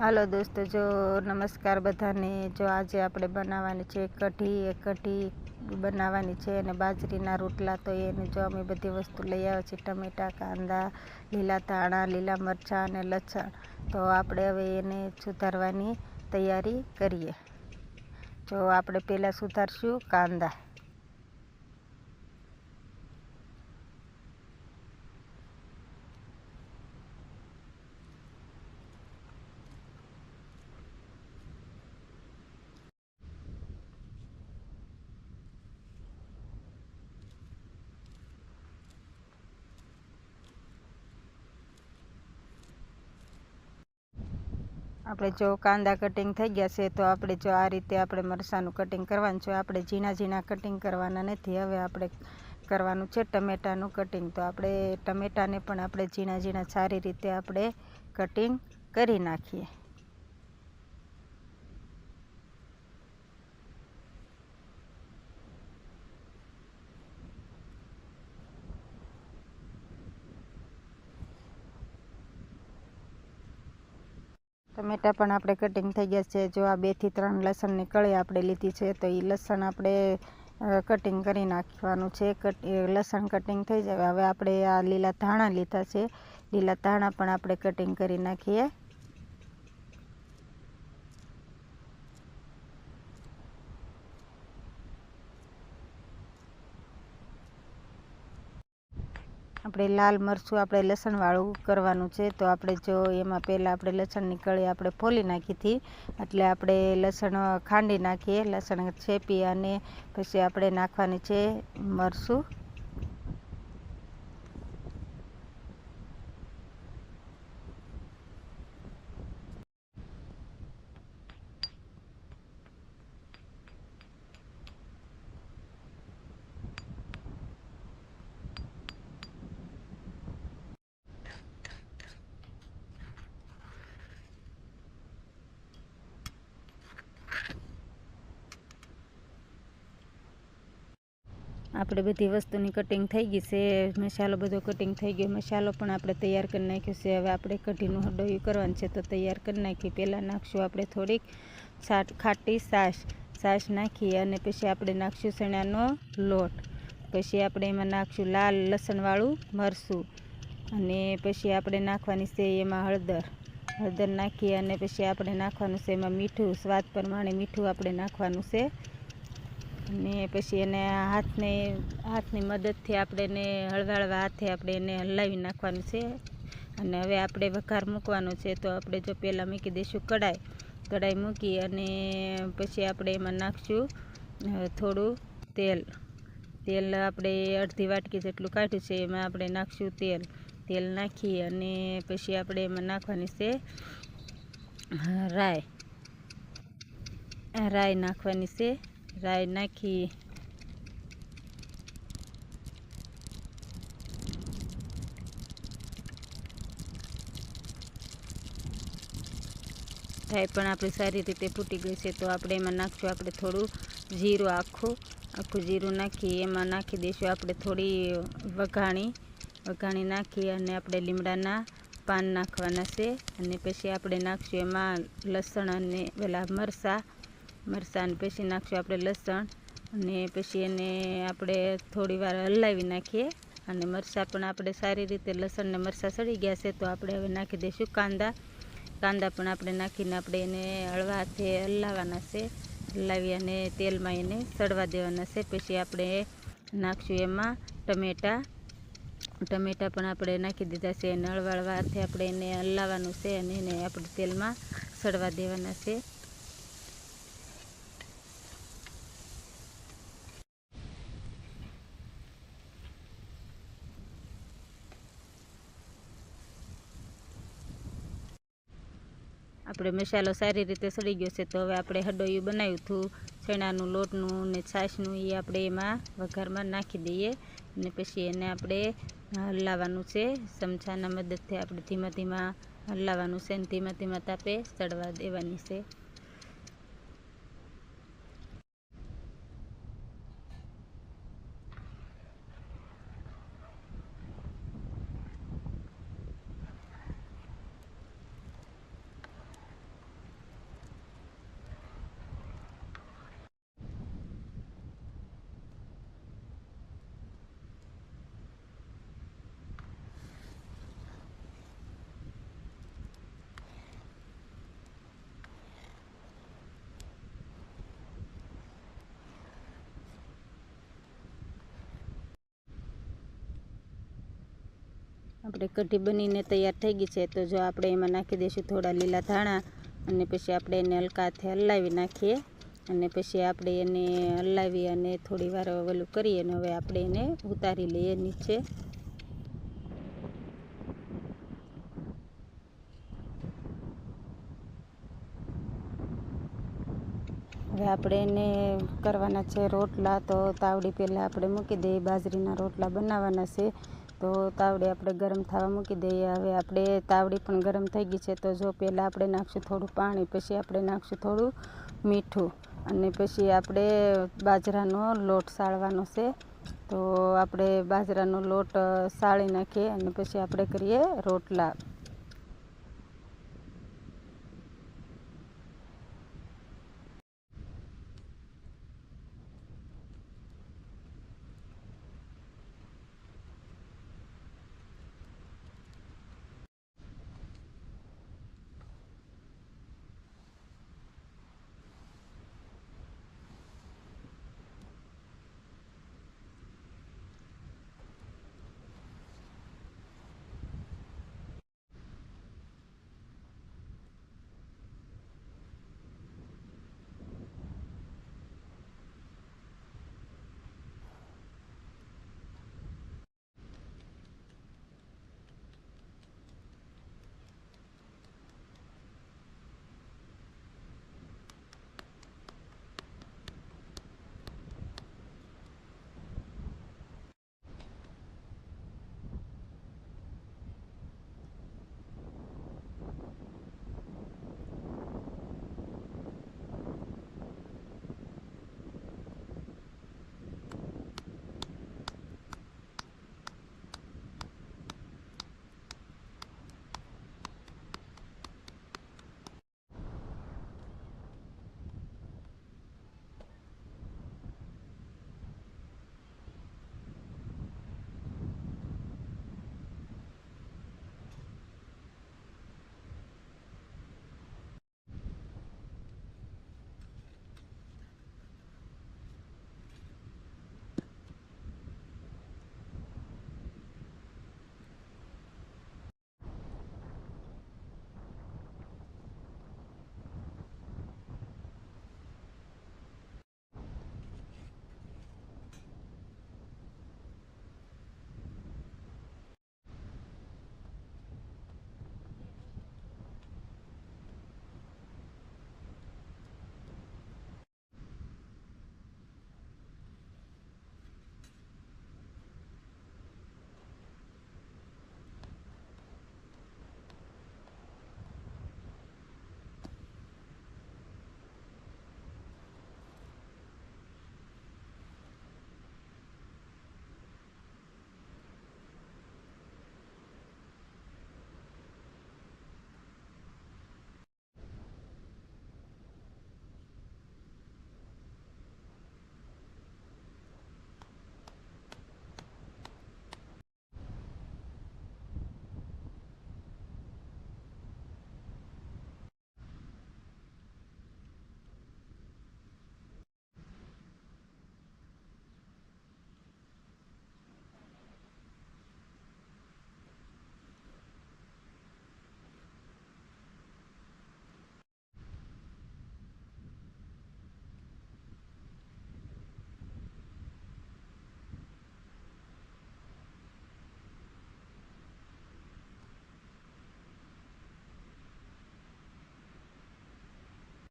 હાલો દોસ્તો, જો નમસ્કાર બધાને। જો આજે આપણે બનાવવાની છે કઢી બનાવવાની છે અને બાજરીના રોટલા। તો એને જો અમે બધી વસ્તુ લઈ આવ્યા છીએ, ટમેટા, કાંદા, લીલા ધાણા, લીલા મરચાં અને લસણ। તો આપણે હવે એને સુધારવાની તૈયારી કરીએ। જો આપણે પહેલાં સુધારશું કાંદા। આપણે જો કાંદા કટિંગ થઈ ગયા છે, તો આપણે જો આ રીતે આપણે મરચાંનું કટિંગ કરવાનું છે। આપણે ઝીણા ઝીણા કટિંગ કરવાના નથી। હવે આપણે કરવાનું છે ટમેટાનું કટિંગ। તો આપણે ટમેટાને પણ આપણે ઝીણા ઝીણા સારી રીતે આપણે કટિંગ કરી નાખીએ। ટમેટા પણ આપણે કટિંગ થઈ ગયા છે। જો આ 2 થી 3 લસણની કળી આપણે લીધી છે, તો એ લસણ આપણે કટિંગ કરી નાખવાનું છે। લસણ કટિંગ થઈ જાય। હવે આપણે આ લીલા ધાણા લીધા છે, લીલા ધાણા પણ આપણે કટિંગ કરી નાખીએ। આપણે લાલ મરચું આપણે લસણવાળું કરવાનું છે। તો આપણે જો એમાં પહેલાં આપણે લસણની કળી આપણે ફોલી નાખી હતી, એટલે આપણે લસણ ખાંડી નાખીએ। લસણ શેપી અને પછી આપણે નાખવાની છે મરચું। આપણે બધી વસ્તુની કટિંગ થઈ ગઈ છે। મસાલો બધો કટિંગ થઈ ગયો। મસાલો પણ આપણે તૈયાર કરી નાખ્યો છે। હવે આપણે કઢીનું હંડોયું કરવાનું છે, તો તૈયાર કરી નાખી। પહેલાં નાખશું આપણે થોડીક ખાટી છાશ નાખી અને પછી આપણે નાખશું ચણાનો લોટ। પછી આપણે એમાં નાખશું લાલ લસણવાળું મરચું અને પછી આપણે નાખવાની છે એમાં હળદર નાખી અને પછી આપણે નાખવાનું છે એમાં મીઠું, સ્વાદ પ્રમાણે મીઠું આપણે નાખવાનું છે। અને પછી એને હાથની મદદથી આપણે એને હળવા હાથે આપણે એને હલાવી નાખવાનું છે। અને હવે આપણે વઘાર મૂકવાનો છે। તો આપણે જો પહેલાં મૂકી દઈશું કઢાઈ મૂકી અને પછી આપણે એમાં નાખશું થોડું તેલ આપણે અડધી વાટકી જેટલું કાઢ્યું છે, એમાં આપણે નાખશું તેલ નાખી અને પછી આપણે એમાં નાખવાની છે રાઈ નાખવાની છે। રાઈ નાખી રાઈ પણ આપણી સારી રીતે ફૂટી ગઈ છે। તો આપણે એમાં નાખશું આપણે થોડું જીરું, આખું જીરું નાખી એમાં નાખી દઈશું આપણે થોડી વઘાણી નાખી અને આપણે લીમડાના પાન નાખવાના છે। અને પછી આપણે નાખશું એમાં લસણ અને પેલા મરચાં પછી નાખશું આપણે લસણ અને પછી એને આપણે થોડી વાર હલાવી નાખીએ। અને મરચાં પણ આપણે સારી રીતે લસણ ને મરચાં સળી ગયા છે। તો આપણે હવે નાખી દઈશું કાંદા પણ આપણે નાખીને આપણે એને હળવા હાથે હલાવવાના છે। હલાવી અને તેલમાં એને સળવા દેવાના છે। પછી આપણે નાખશું એમાં ટમેટા પણ આપણે નાખી દીધા છે અને હળવા હાથે આપણે એને હલાવવાનું છે અને એને આપણે તેલમાં સળવા દેવાના છે। આપણે મસાલો સારી રીતે સળી ગયો છે। તો હવે આપણે હંડોયું બનાવ્યું હતું ચણાનું લોટનું ને છાશનું, એ આપણે એમાં વઘારમાં નાખી દઈએ અને પછી એને આપણે હલાવવાનું છે ચમચાના મદદથી। આપણે ધીમા હલાવવાનું છે અને ધીમા તાપે સળવા દેવાની છે। આપણે કઢી બનીને તૈયાર થઈ ગઈ છે. તો જો આપણે એમાં નાખી દઈશું થોડા લીલા ધાણા અને પછી આપણે એને હલકા હાથે હલાવી નાખીએ અને પછી આપણે એને હલાવી અને થોડી વાર ઓલું કરીએ અને હવે આપણે એને ઉતારી લઈએ નીચે. હવે આપણે એને કરવાના છે રોટલા. તો તાવડી પહેલાં આપણે મૂકી દઈએ. બાજરીના રોટલા બનાવવાના છે તો તાવડી આપણે ગરમ થવા મૂકી દઈએ. હવે આપણે તાવડી પણ ગરમ થઈ ગઈ છે. તો જો પહેલાં આપણે નાખશું થોડું પાણી, પછી આપણે નાખશું થોડું મીઠું અને પછી આપણે બાજરાનો લોટ સાળવાનો છે. તો આપણે બાજરાનો લોટ સાળી નાખીએ અને પછી આપણે કરીએ રોટલા.